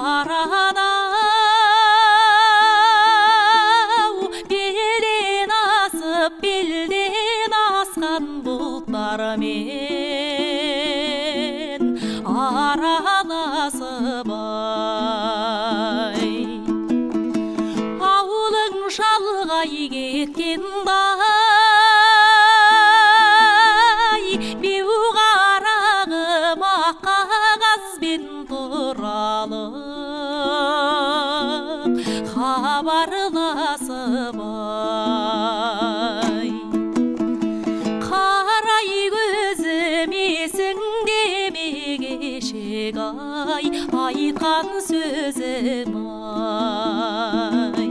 арада-ау, белден асып, белден асқан бұлттармен араласып ай. Ауылың шалғай кеткен-дай, беу қарағым ақ қағазбен туралық хабарласып ай. Қарай көзім есіңде ме кешек-ай, айтқан сөзім ай.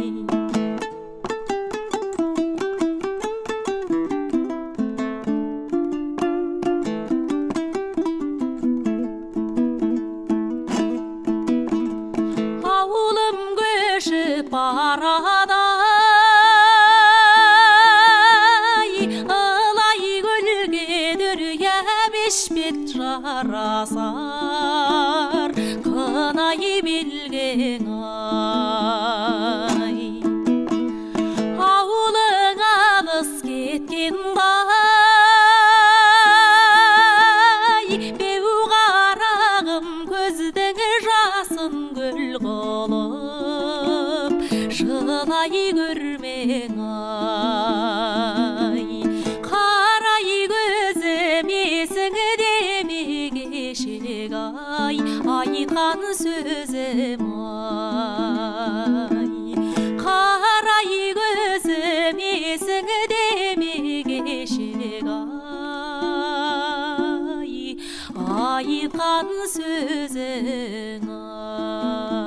Ауылым көшіп барады-ай, ылай көлге дүрия бешбет жарасар қынай белгең-ай. Ауылың алыс кеткен-дай, беу қарағым көздің жасын көл қылып жылай көрмең-ай. Қарай көзім есіңде ме кешек-ай, айтқан сөзім ай. Қарай көзім есіңде ме кешек-ай, айтқан сөзің ай.